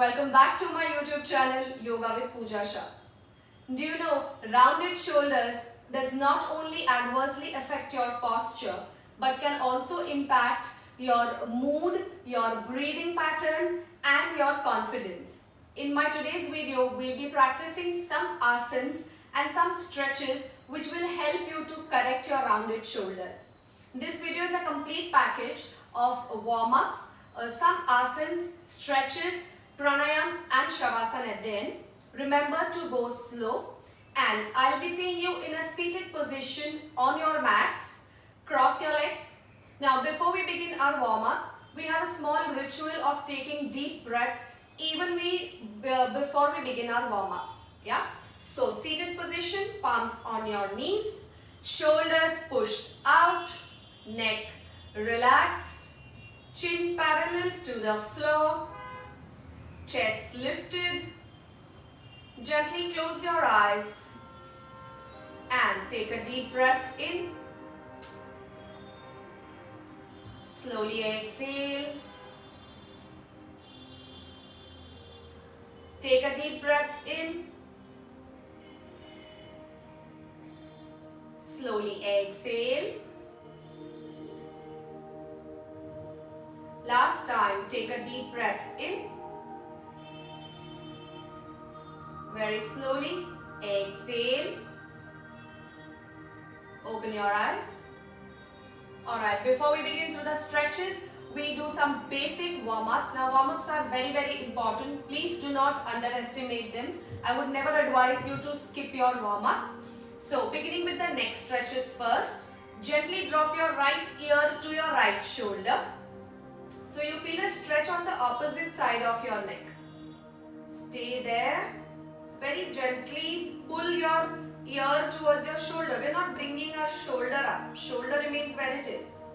Welcome back to my YouTube channel Yoga with Pooja Shah. Do you know rounded shoulders does not only adversely affect your posture but can also impact your mood, your breathing pattern and your confidence. In my today's video, we'll be practicing some asanas and some stretches which will help you to correct your rounded shoulders. This video is a complete package of warm-ups, some asanas, stretches, pranayams and shavasana at the end. Remember to go slow, and I'll be seeing you in a seated position on your mats. Cross your legs. Now before we begin our warm-ups, we have a small ritual of taking deep breaths before we begin our warm-ups. Yeah? So seated position, palms on your knees, shoulders pushed out, neck relaxed, chin parallel to the floor, chest lifted. Gently close your eyes and take a deep breath in. Slowly exhale. Take a deep breath in. Slowly exhale. Last time, take a deep breath in. Very slowly exhale. Open your eyes. Alright, before we begin through the stretches, we do some basic warm-ups. Now warm-ups are very important. Please do not underestimate them. I would never advise you to skip your warm-ups. So beginning with the neck stretches first. Gently drop your right ear to your right shoulder. So you feel a stretch on the opposite side of your neck. Stay there. Very gently pull your ear towards your shoulder. We are not bringing our shoulder up. Shoulder remains where it is.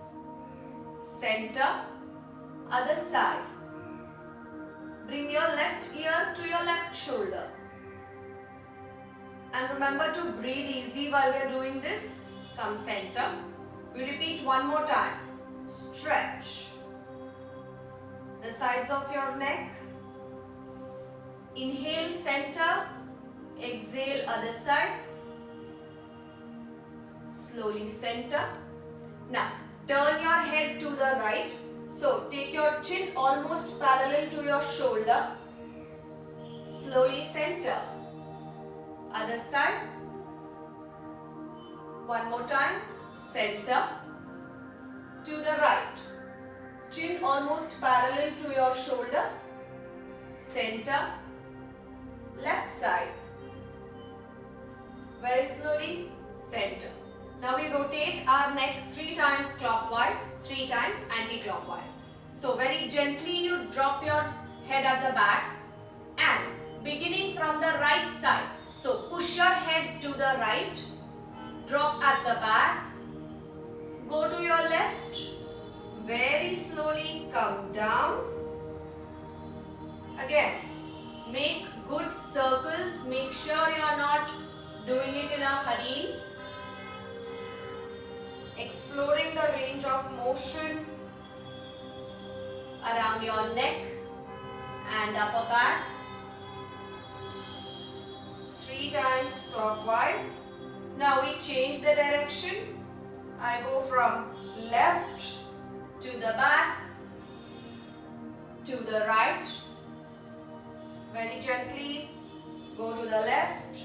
Center, other side. Bring your left ear to your left shoulder. And remember to breathe easy while we are doing this. Come center. We repeat one more time. Stretch the sides of your neck. Inhale center. Exhale other side. Slowly center. Now turn your head to the right. So take your chin almost parallel to your shoulder. Slowly center. Other side. One more time. Center. To the right. Chin almost parallel to your shoulder. Center. Left side. Very slowly, center. Now we rotate our neck 3 times clockwise, 3 times anti-clockwise. So very gently you drop your head at the back and beginning from the right side. So push your head to the right, drop at the back, go to your left, very slowly come down. Again, make good circles, make sure you are not doing it in a hurry. Exploring the range of motion around your neck and upper back. 3 times clockwise. Now we change the direction. I go from left to the back to the right. Very gently go to the left,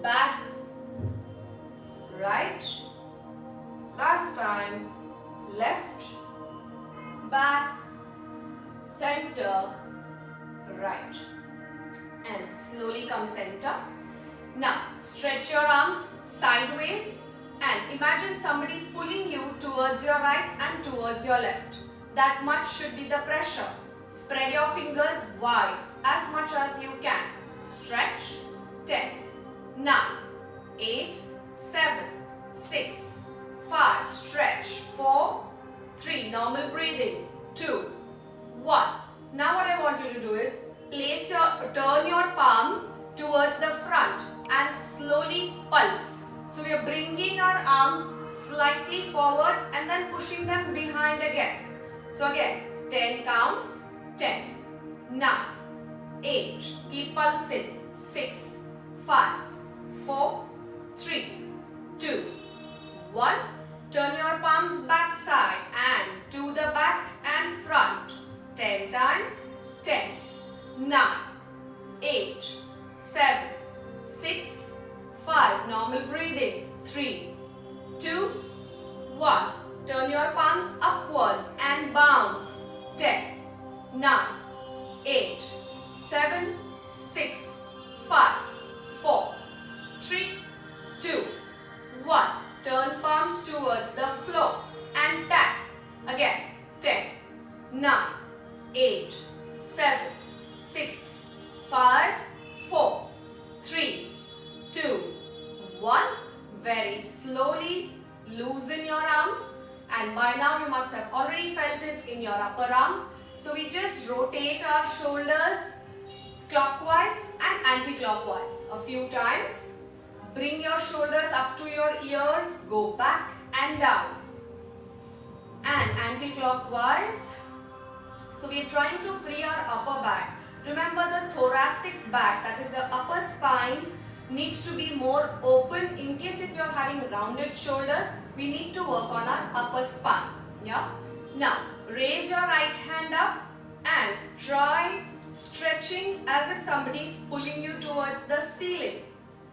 back, right. Last time, left, back, center, right. And slowly come center. Now stretch your arms sideways and imagine somebody pulling you towards your right and towards your left. That much should be the pressure. Spread your fingers wide as much as you can. Stretch. 10, 9, 8, 7, 6, 5, stretch. 4, 3, normal breathing. 2, 1. Now what I want you to do is turn your palms towards the front and slowly pulse. So we are bringing our arms slightly forward and then pushing them behind again. So again, 10 counts. 10, 9, 9, 8, keep pulsing, 6, 5, 4, 3, 2, 1. Turn your palms back side and to the back and front. 10 times. 10, 9, 8, 7, 6, 5. Normal breathing. 3, 2, 1. Turn your palms upwards and bounce. 10, 9, 8, 7, 6, 5, 4, 3, 2, 1. Turn palms towards the floor and tap. Again. 10, 9, 8, 7, 6, 5, 4, 3, 2, 1. Very slowly loosen your arms, and by now you must have already felt it in your upper arms. So we just rotate our shoulders clockwise and anti-clockwise a few times. Bring your shoulders up to your ears, go back and down. And anti-clockwise. So we are trying to free our upper back. Remember, the thoracic back, that is the upper spine, needs to be more open. In case if you are having rounded shoulders, we need to work on our upper spine. Yeah. Now raise your right hand up and try stretching as if somebody is pulling you towards the ceiling.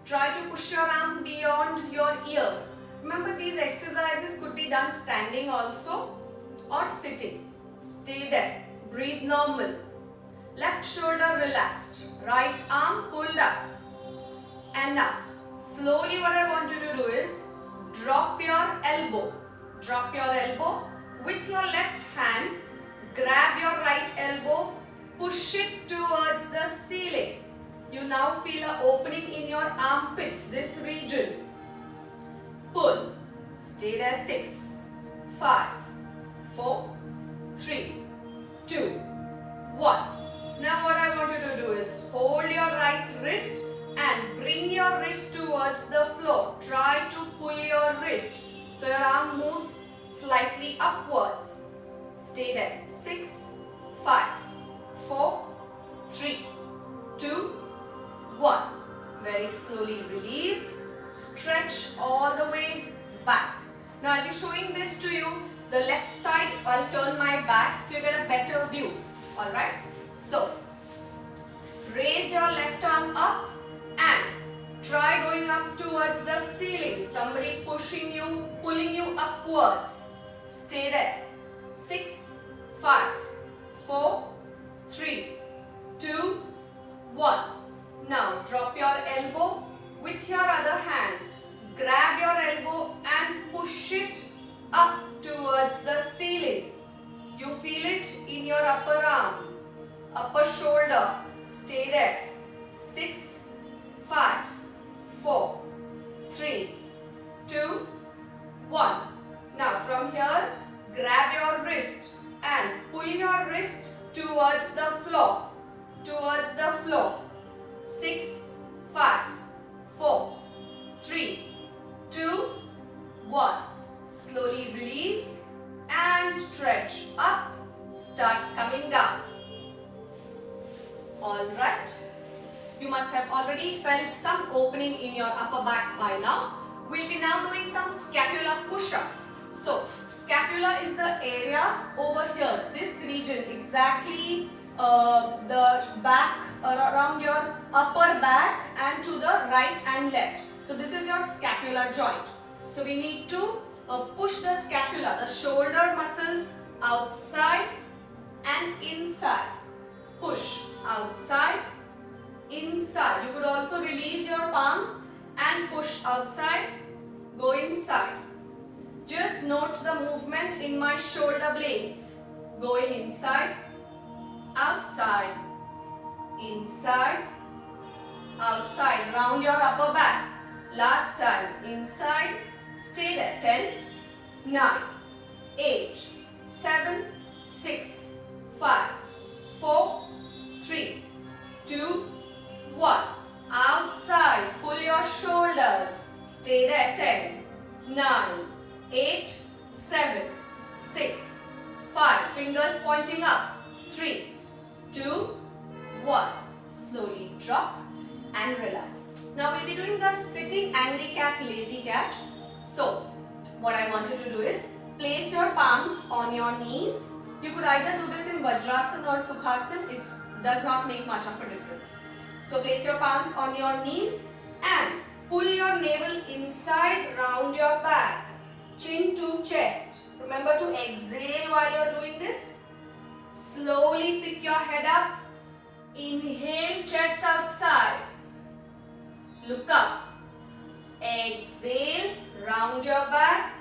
Try to push your arm beyond your ear. Remember, these exercises could be done standing also or sitting. Stay there. Breathe normal. Left shoulder relaxed. Right arm pulled up. And now, slowly what I want you to do is drop your elbow. Drop your elbow. With your left hand, grab your right elbow. Push it towards the ceiling. You now feel an opening in your armpits, this region. Pull. Stay there. 6, 5, 4, 3, 2, 1. Now what I want you to do is hold your right wrist and bring your wrist towards the floor. Try to pull your wrist so your arm moves slightly upwards. Stay there. 6, 5, 4, 3, 2, 1. Very slowly release. Stretch all the way back. Now I'll be showing this to you. The left side, I'll turn my back so you get a better view. Alright. So, raise your left arm up and try going up towards the ceiling. Somebody pushing you, pulling you upwards. Stay there. 6, 5, 4, 3, 2, 1. Now drop your elbow. With your other hand, grab your elbow and push it up towards the ceiling. You feel it in your upper arm, upper shoulder. Stay there. 6, 5, 4, 3, 2, 1. Now from here, grab your wrist and pull your wrist towards the floor. Towards the floor. 6, 5, 4, 3, 2, 1. Slowly release and stretch up. Start coming down. Alright. You must have already felt some opening in your upper back by now. We'll be now doing some scapular push-ups. So, scapula is the area over here, this region, exactly the back around your upper back and to the right and left. So this is your scapular joint. So we need to push the scapula, the shoulder muscles outside and inside. Push outside, inside. You could also release your palms and push outside, go inside. Just note the movement in my shoulder blades. Going inside, outside, inside, outside. Round your upper back. Last time. Inside. Stay there. 10, 9, 8, 7, 6, 5, 4, 3, 2, 1. Outside. Pull your shoulders. Stay there. 10, 9, 8, 7, 6, 5. Fingers pointing up. 3, 2, slowly drop and relax. Now we'll be doing the sitting angry cat, lazy cat. So what I want you to do is place your palms on your knees. You could either do this in Vajrasana or Sukhasana. It does not make much of a difference. So place your palms on your knees and pull your navel inside, round your back, chin to chest. Remember to exhale while you are doing this. Slowly pick your head up. Inhale, chest outside. Look up. Exhale, round your back.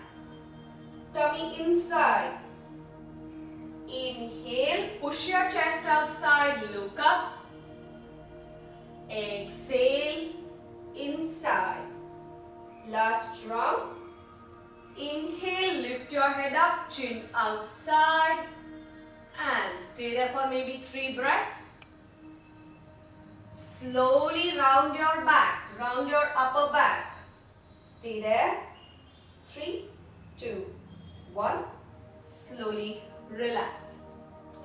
Tummy inside. Inhale, push your chest outside. Look up. Exhale, inside. Last round. Inhale, lift your head up, chin outside. And stay there for maybe 3 breaths. Slowly round your back, round your upper back. Stay there. 3, 2, 1. Slowly relax.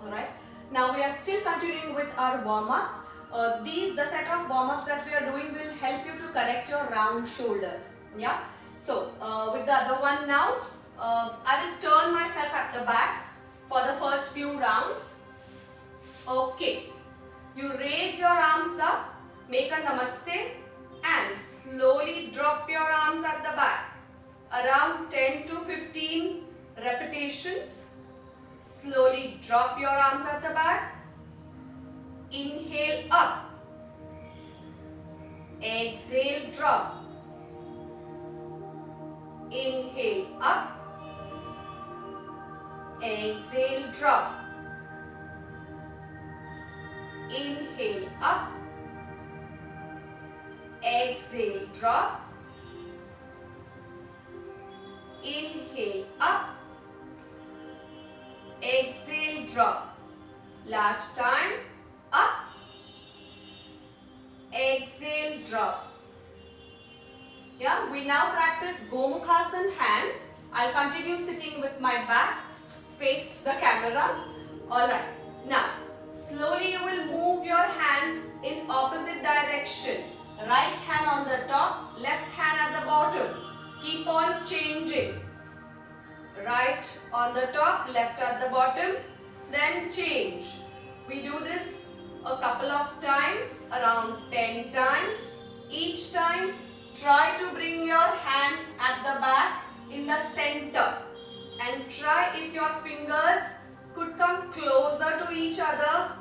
Alright. Now we are still continuing with our warm-ups. The set of warm-ups that we are doing will help you to correct your round shoulders. Yeah. So with the other one now, I will turn myself at the back for the first few rounds. Okay. You raise your arms up, make a namaste and slowly drop your arms at the back. Around 10 to 15 repetitions. Slowly drop your arms at the back. Inhale up. Exhale, drop. Inhale up. Exhale, drop. Inhale up. Exhale, drop. Inhale up. Exhale, drop. Last time. Up. Exhale, drop. Yeah, we now practice Gomukhasana hands. I'll continue sitting with my back faced the camera. Alright. Now, slowly you will move your hands in opposite direction. Right hand on the top, left hand at the bottom. Keep on changing. Right on the top, left at the bottom. Then change. We do this a couple of times, around 10 times. Each time, try to bring your hand at the back in the center. And try if your fingers could come closer to each other.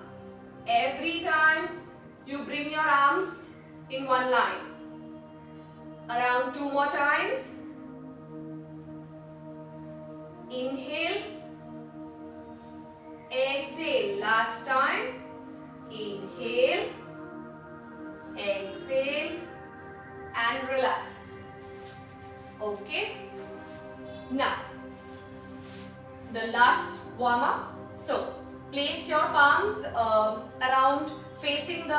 Every time you bring your arms in one line. Around 2 more times. Inhale. Exhale. Last time. Inhale. Exhale. And relax. Okay. Now, the last warm up. So, place your palms around facing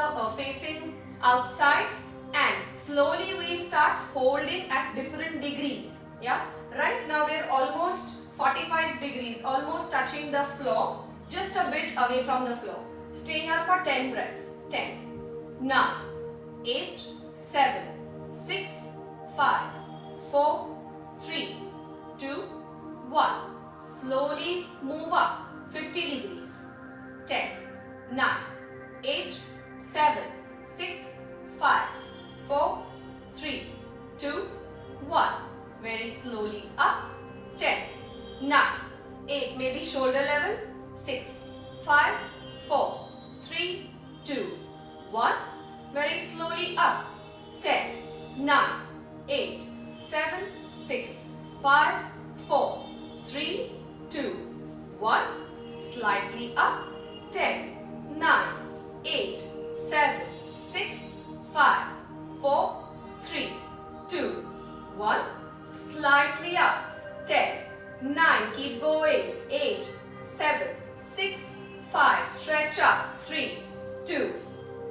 outside and slowly we'll start holding at different degrees. Yeah. Right now we're almost 45 degrees, almost touching the floor, just a bit away from the floor. Stay here for 10 breaths. 10, 9, 8, 7, 6, 5, 4, 3, 2, 1. Slowly move up 50 degrees. 10, 9, 8, 7, 6, 5, 4, 3, 2, 1. Very slowly up. 10, 9, 8, maybe shoulder level. 6, 5, 4, 3, 2, 1. Very slowly up. 10, 9, 8, 7, 6, 5, 4, 3, 2, 1. Slightly up. 10, 9, 8, 7, 6, 5, 4, 3, 2, 1. Slightly up. 10, 9, keep going. 8, 7, 6, 5, stretch up. 3, 2,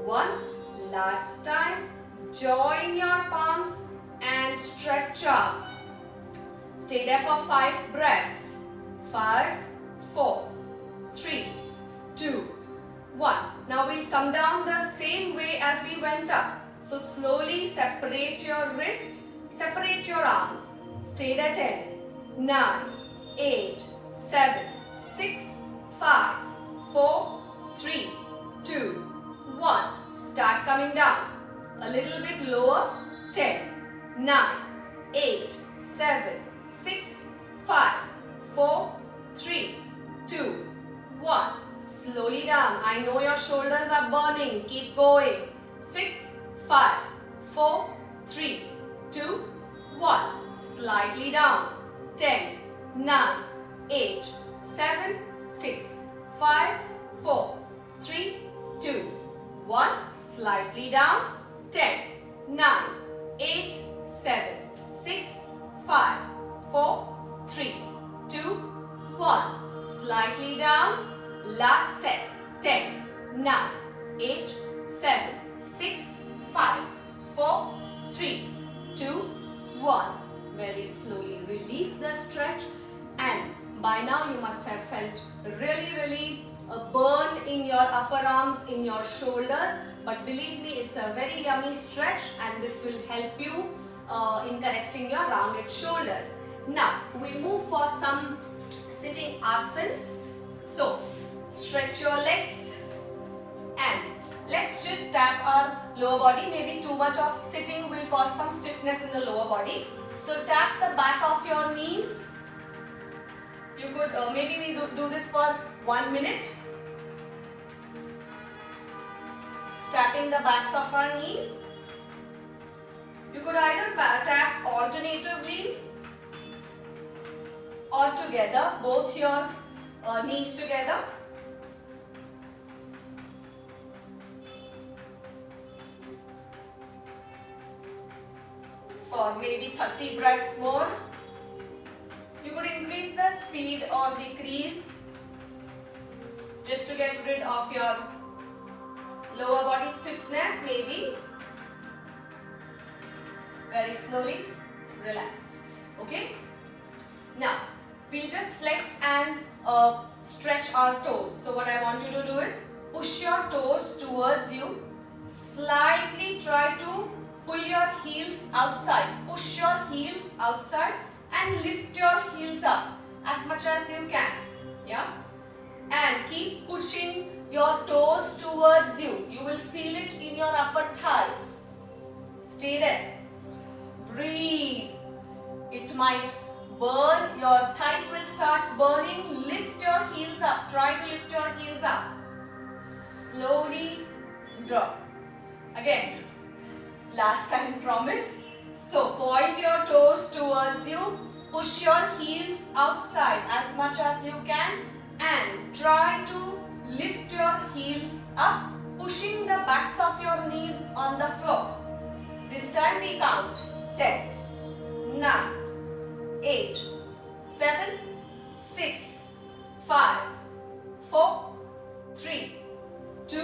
1. Last time. Join your palms and stretch up. Stay there for 5 breaths. 5, 4, 3, 2, 1. Now we'll come down the same way as we went up. So slowly separate your wrist, separate your arms. Stay there 10, 9, 8, 7, 6, 5, 4, 3, 2, 1. Start coming down. A little bit lower. 10, 9, 8, 7, 6, 5, 4, 3, 2, 1. Slowly down. I know your shoulders are burning. Keep going. 6, 5, 4, 3, 2, 1. Slightly down. 10, 9, 8, 7, 6, 5, 4, 3, 2, 1. Slightly down. 10, 9, 8, 7, 6, 5, 4, 3, 2, 1. Slightly down. Last set. 10, 9, 8, 7, 6, 5, 4, 3, 2, 1. Very slowly release the stretch, and by now you must have felt really a burn in your upper arms, in your shoulders. But believe me, it's a very yummy stretch and this will help you in correcting your rounded shoulders. Now we move for some sitting asanas. So stretch your legs and let's just tap our lower body. Maybe too much of sitting will cause some stiffness in the lower body. So tap the back of your knees. You could maybe we do this for 1 minute. Tapping the backs of our knees. You could either tap alternatively or together, both your knees together. For maybe 30 breaths more. You could increase the speed or decrease just to get rid of your lower body stiffness maybe. Very slowly relax. Okay. Now we'll just flex and stretch our toes. So what I want you to do is push your toes towards you. Slightly try to pull your heels outside. Push your heels outside and lift your heels up as much as you can. Yeah. And keep pushing your toes towards you. You will feel it in your upper thighs. Stay there. Breathe. It might burn. Your thighs will start burning. Lift your heels up. Try to lift your heels up. Slowly drop. Again. Last time promise. So point your toes towards you. Push your heels outside as much as you can. And try to lift your heels up, pushing the backs of your knees on the floor. This time we count 10, 9, 8, 7, 6, 5, 4, 3, 2,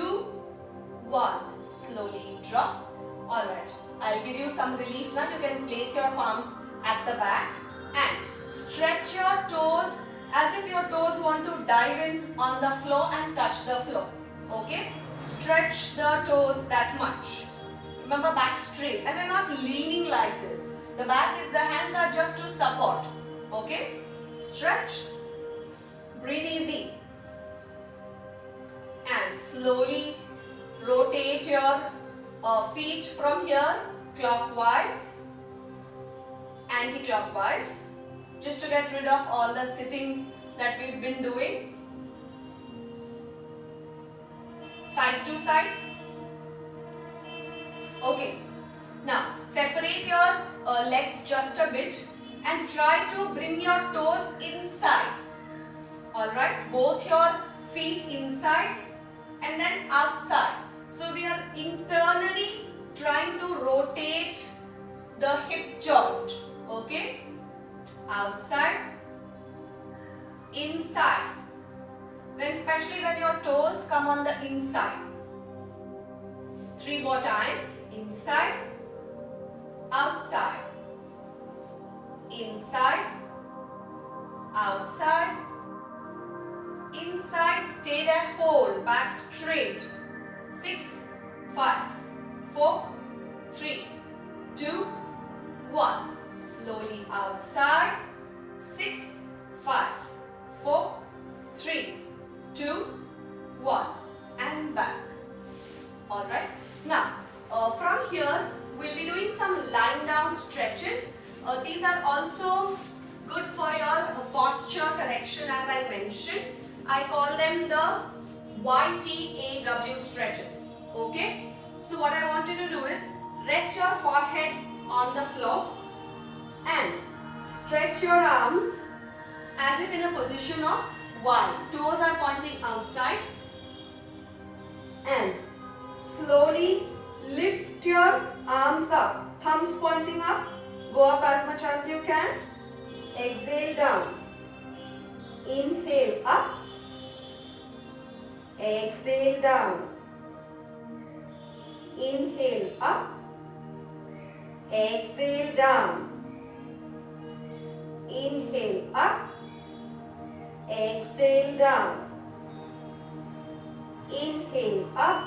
1. Slowly drop. Alright, I'll give you some relief now. You can place your palms at the back and stretch your toes as if your toes want to dive in on the floor and touch the floor. Okay? Stretch the toes that much. Remember, back straight, and we're not leaning like this. The back is, the hands are just to support. Okay? Stretch. Breathe easy. And slowly rotate your feet from here clockwise, anti-clockwise. Just to get rid of all the sitting that we've been doing. Side to side. Okay. Now separate your legs just a bit and try to bring your toes inside. Alright. Both your feet inside and then outside. So we are internally trying to rotate the hip joint. Okay. Outside, inside, especially when your toes come on the inside. 3 more times. Inside, outside, inside, outside, inside. Stay there, hold, back straight, 6, 5, 4, 3, 2, 1. Slowly outside. 6, 5, 4, 3, 2, 1. And back. Alright. Now, from here, we'll be doing some lying down stretches. These are also good for your posture correction, as I mentioned. I call them the YTAW stretches. Okay. So what I want you to do is rest your forehead on the floor and stretch your arms as if in a position of Y. Toes are pointing outside and slowly lift your arms up. Thumbs pointing up. Go up as much as you can. Exhale down. Inhale up. Exhale down. Inhale up. Exhale down. Inhale up. Exhale down. Inhale up.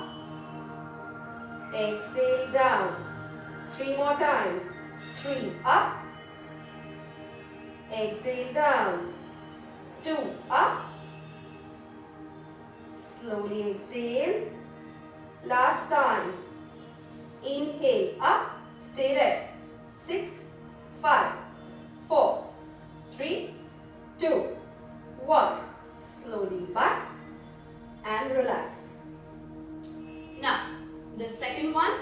Exhale down. 3 more times. 3 up. Exhale down. 2 up. Slowly exhale. Last time. Inhale up. Stay there. 6, 5, 4, 3, 2, 1. Slowly back and relax. Now, the second one.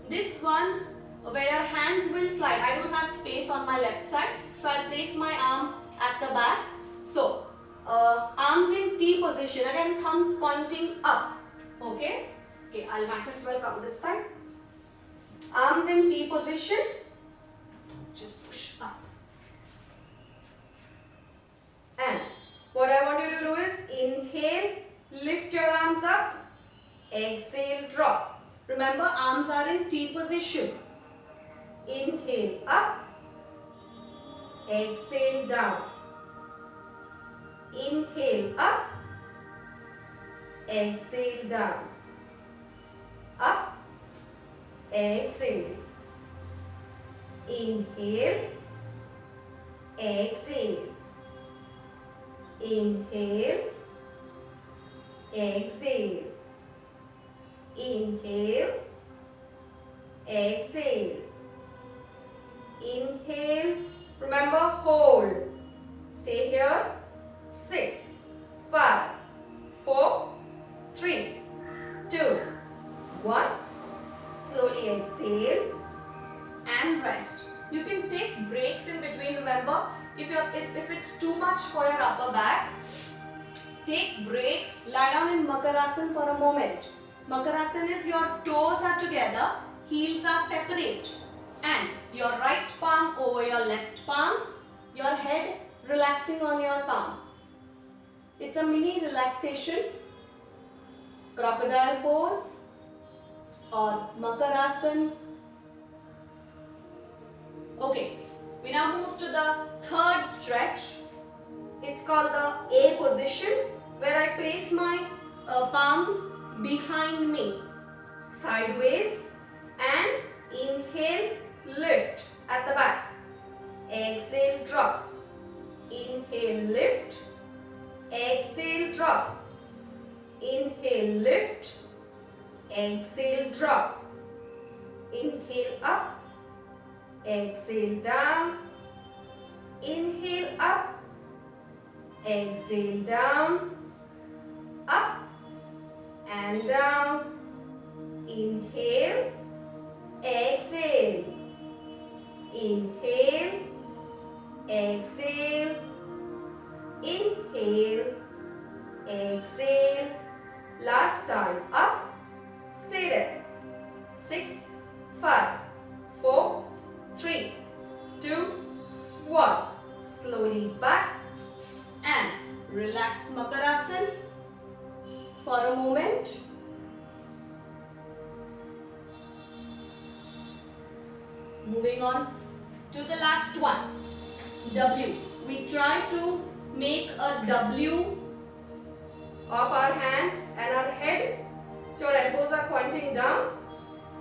This one where your hands will slide. I don't have space on my left side, so I'll place my arm at the back. So, arms in T position, again thumbs pointing up. Okay, I might as well come this side. Arms in T position, just push up. And what I want you to do is inhale, lift your arms up, exhale, drop. Remember, arms are in T position. Inhale up, exhale down. Inhale up, exhale down. Up, exhale. Inhale, exhale. Inhale, exhale. Inhale, exhale. Inhale, remember, hold. Stay here. 6, 5, 4, 3, 2, 1. Slowly exhale and rest. You can take breaks in between. Remember, if it's too much for your upper back, take breaks. Lie down in Makarasana for a moment. Makarasana is your toes are together, heels are separate, and your right palm over your left palm, your head relaxing on your palm. It's a mini relaxation, crocodile pose or Makarasana. Okay, we now move to the third stretch. It's called the A position, where I place my palms behind me, sideways, and inhale, lift at the back. Exhale, drop. Inhale, lift. Exhale, drop. Inhale, lift. Exhale, drop. Inhale, up. Exhale, down. Inhale, up. Exhale, down. Up and down. Inhale, exhale. Inhale, exhale. Inhale, exhale. Last time. Up. Stay there. 6, 5, 4, 3, 2, 1. Slowly back and relax Makarasana for a moment. Moving on to the last one, W. We try to make a W of our hands and our head. So pointing down,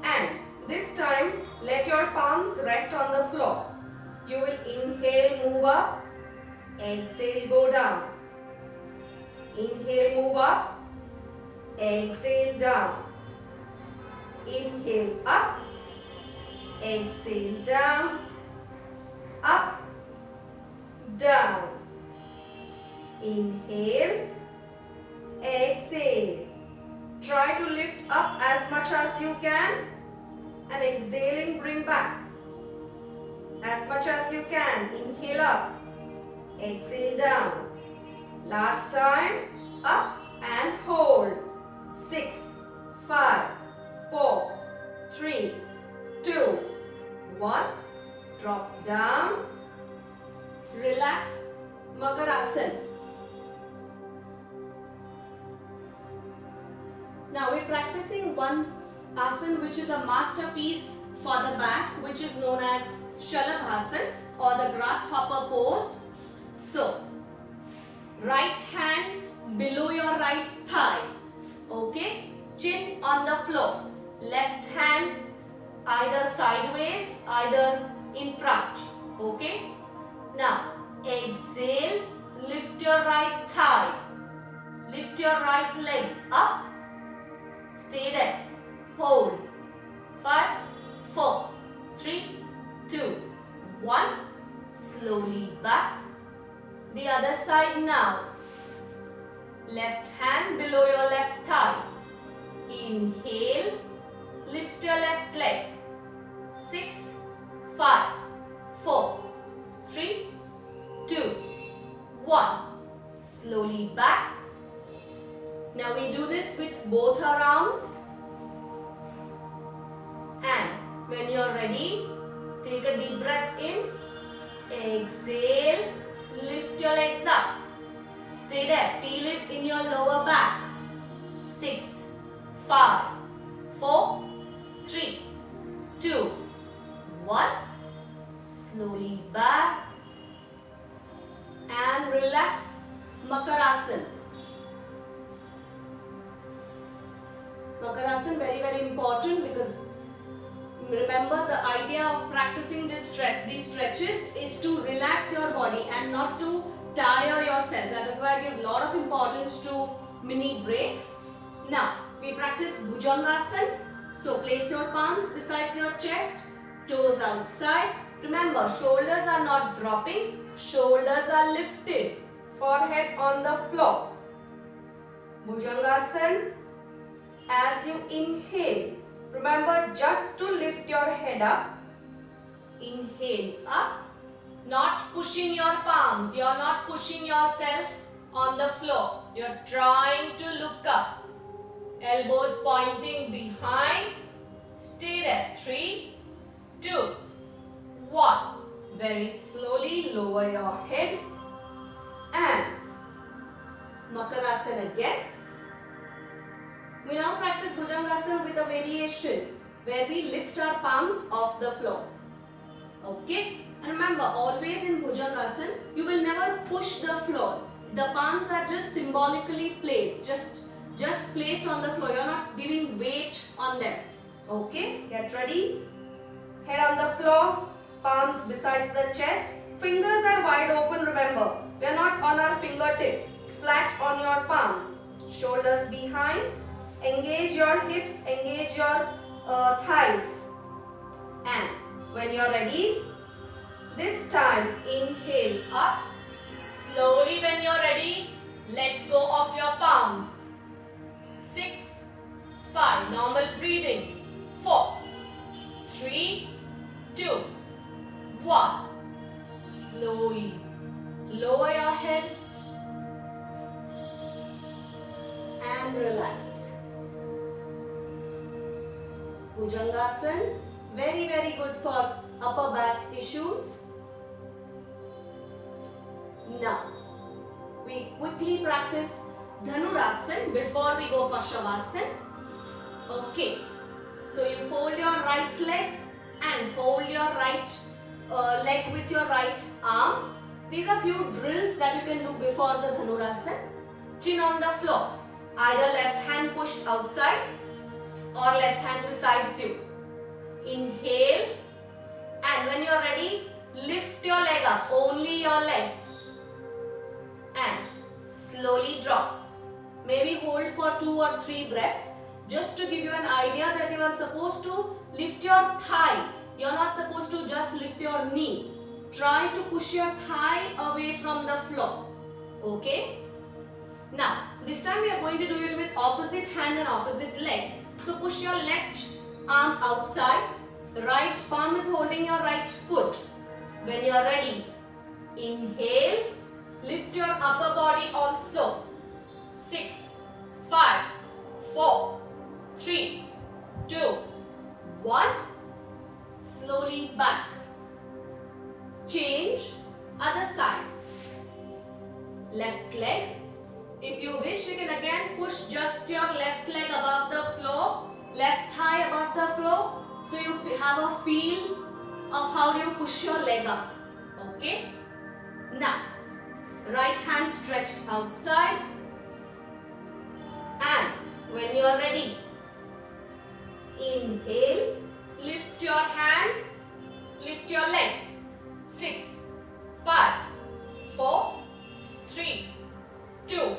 and this time let your palms rest on the floor. You will inhale, move up, exhale, go down. Inhale, move up, exhale, down. Inhale, up, exhale, down, up, down. Inhale, exhale. Try to lift up as much as you can, and exhaling, bring back as much as you can. Inhale up, exhale down. Last time, up and hold. 6, 5, 4, 3, 2, 1. Drop down. Relax. Makarasana. Now we're practicing one asana which is a masterpiece for the back, which is known as Shalabhasana or the grasshopper pose. So, right hand below your right thigh. Okay? Chin on the floor. Left hand either sideways, either in front. Okay? Now, exhale, lift your right thigh. Lift your right leg up. Stay there. Hold. 5, 4, 3, 2, 1. Slowly back. The other side now. Left hand below your left thigh. Inhale. Lift your left leg. 6, 5, 4, 3, 2, 1. Slowly back. Now we do this with both our arms. And when you're ready, take a deep breath in. Exhale. Lift your legs up. Stay there. Feel it in your lower back. 6, 5, 4, 3, 2, 1. Slowly back. And relax. Makarasana. Makarasana very, very important, because remember the idea of practicing these stretches is to relax your body and not to tire yourself. That is why I give a lot of importance to mini breaks. Now we practice Bhujangasana. So place your palms beside your chest, toes outside. Remember, shoulders are not dropping, shoulders are lifted, forehead on the floor. Bhujangasana. As you inhale, remember just to lift your head up. Inhale up, not pushing your palms. You are not pushing yourself on the floor. You are trying to look up. Elbows pointing behind. Stay there. 3, 2, 1. Very slowly lower your head. And Makarasana again. We now practice Bhujangasana with a variation where we lift our palms off the floor. Okay? And remember, always in Bhujangasana, you will never push the floor. The palms are just symbolically placed, just placed on the floor. You are not giving weight on them. Okay? Get ready. Head on the floor, palms besides the chest. Fingers are wide open, remember. We are not on our fingertips. Flat on your palms. Shoulders behind. Engage your hips, engage your thighs. And when you're ready, this time inhale up. Slowly when you're ready, let go of your palms. 6, 5, normal breathing. 4, 3, 2, 1. Slowly lower your head and relax. Bhujangasana, very, very good for upper back issues. Now, we quickly practice Dhanurasana before we go for Shavasana. Okay, so you fold your right leg and hold your right leg with your right arm. These are few drills that you can do before the Dhanurasana. Chin on the floor. Either left hand pushed outside or left hand besides you. Inhale, and when you are ready, lift your leg up, only your leg, and slowly drop. Maybe hold for 2 or 3 breaths, just to give you an idea that you are supposed to lift your thigh. You are not supposed to just lift your knee. Try to push your thigh away from the floor. Okay? Now, this time we are going to do it with opposite hand and opposite leg. So push your left arm outside. Right palm is holding your right foot. When you are ready, inhale. Lift your upper body also. 6, 5, 4, 3, 2, 1. Slowly back. Change. Other side. Left leg. If you wish, you can again push just your left leg above the floor, left thigh above the floor, so you have a feel of how do you push your leg up. Okay? Now, right hand stretched outside, and when you are ready, inhale, lift your hand, lift your leg. 6, 5, 4, 3, 2,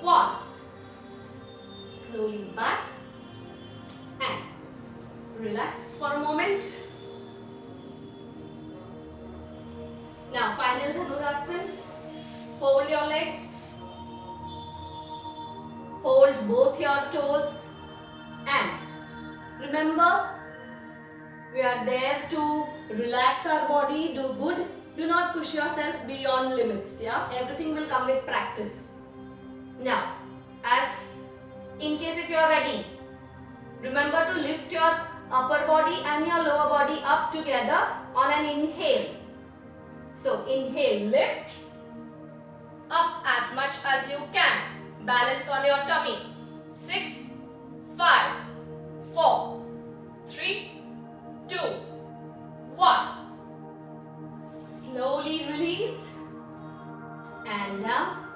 1. Slowly back and relax for a moment. Now final Dhanurasana. Fold your legs. Hold both your toes, and remember, we are there to relax our body, do good. Do not push yourself beyond limits. Yeah, everything will come with practice. Now, as in case if you are ready, remember to lift your upper body and your lower body up together on an inhale. So inhale, lift up as much as you can. Balance on your tummy. 6, 5, 4, 3, 2, 1. Slowly release and down.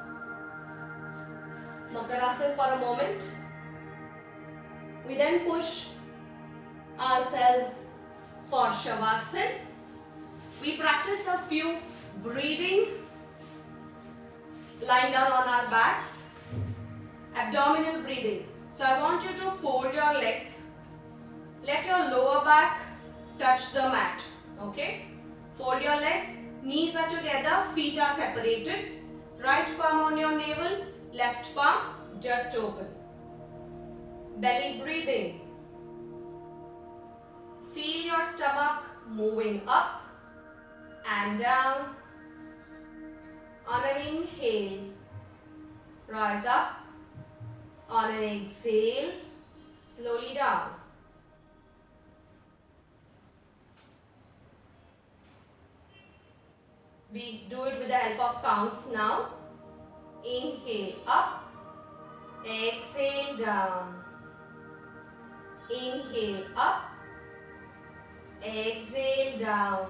Makarasana for a moment. We then push ourselves for Shavasana. We practice a few breathing, lying down on our backs, abdominal breathing. So I want you to fold your legs, let your lower back touch the mat. Okay? Fold your legs, knees are together, feet are separated. Right palm on your navel, left palm just open. Belly breathing. Feel your stomach moving up and down. On an inhale, rise up. On an exhale, slowly down. We do it with the help of counts now. Inhale up, exhale down. Inhale up, exhale down.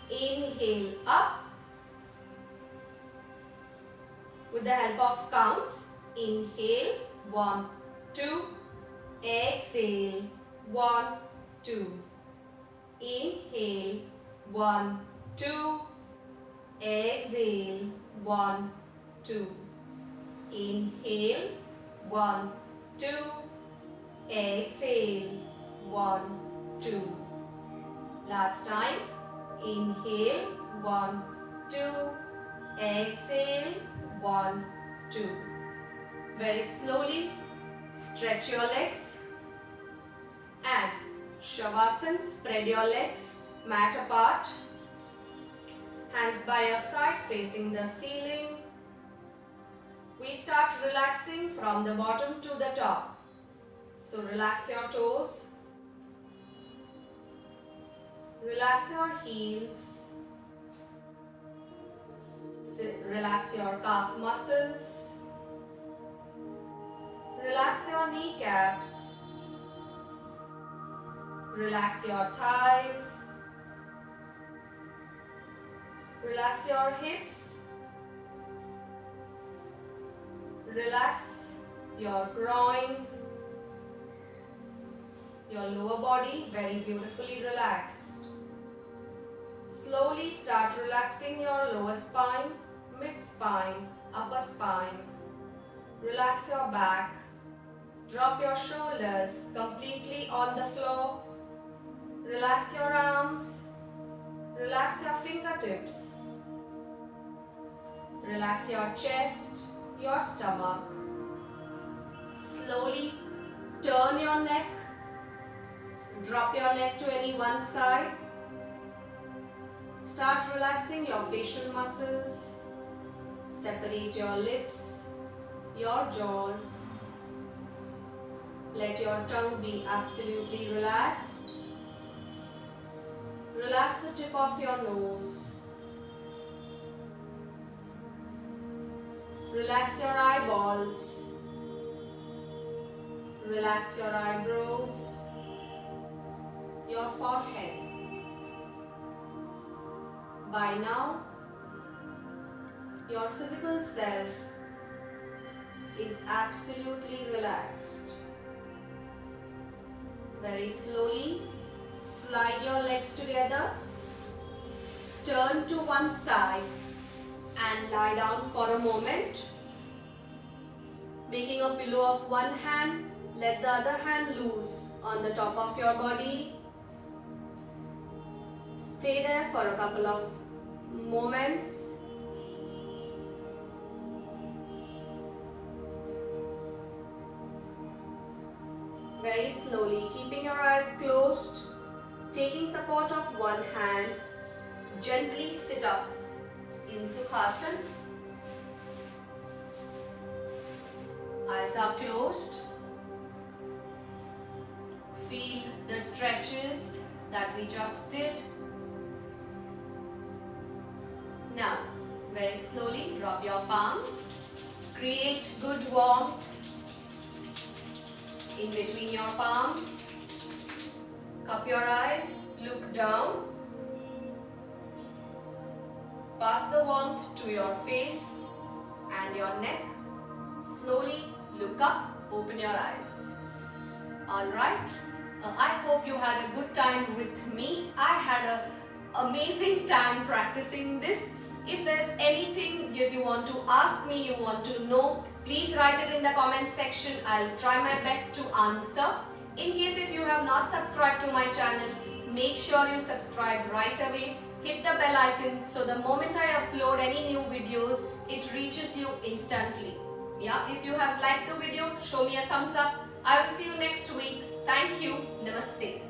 Inhale up. With the help of counts, inhale, 1, 2, exhale, 1, 2. Inhale, 1, 2, exhale, 1, 2. Inhale, 1, 2, exhale, 1, 2. Last time, inhale, 1, 2, exhale, 1, 2. Very slowly stretch your legs and Shavasana. Spread your legs, mat apart, hands by your side facing the ceiling. We start relaxing from the bottom to the top. So relax your toes, relax your heels. Relax your calf muscles. Relax your kneecaps. Relax your thighs. Relax your hips. Relax your groin, your lower body very beautifully relaxed. Slowly start relaxing your lower spine, mid spine, upper spine. Relax your back. Drop your shoulders completely on the floor. Relax your arms. Relax your fingertips. Relax your chest, your stomach. Slowly turn your neck. Drop your neck to any one side. Start relaxing your facial muscles. Separate your lips, your jaws. Let your tongue be absolutely relaxed. Relax the tip of your nose. Relax your eyeballs. Relax your eyebrows, your forehead. By now, your physical self is absolutely relaxed. Very slowly, slide your legs together, turn to one side and lie down for a moment. Making a pillow of one hand, let the other hand loose on the top of your body. Stay there for a couple of moments. Very slowly, keeping your eyes closed, taking support of one hand, gently sit up in Sukhasana. Eyes are closed. Feel the stretches that we just did. Now, very slowly drop your palms. Create good warmth in between your palms. Cup your eyes, look down. Pass the warmth to your face and your neck. Slowly look up, open your eyes. Alright, I hope you had a good time with me. I had an amazing time practicing this. If there's anything that you want to ask me, you want to know, please write it in the comment section. I'll try my best to answer. In case if you have not subscribed to my channel, make sure you subscribe right away. Hit the bell icon so the moment I upload any new videos, it reaches you instantly. Yeah, if you have liked the video, show me a thumbs up. I will see you next week. Thank you. Namaste.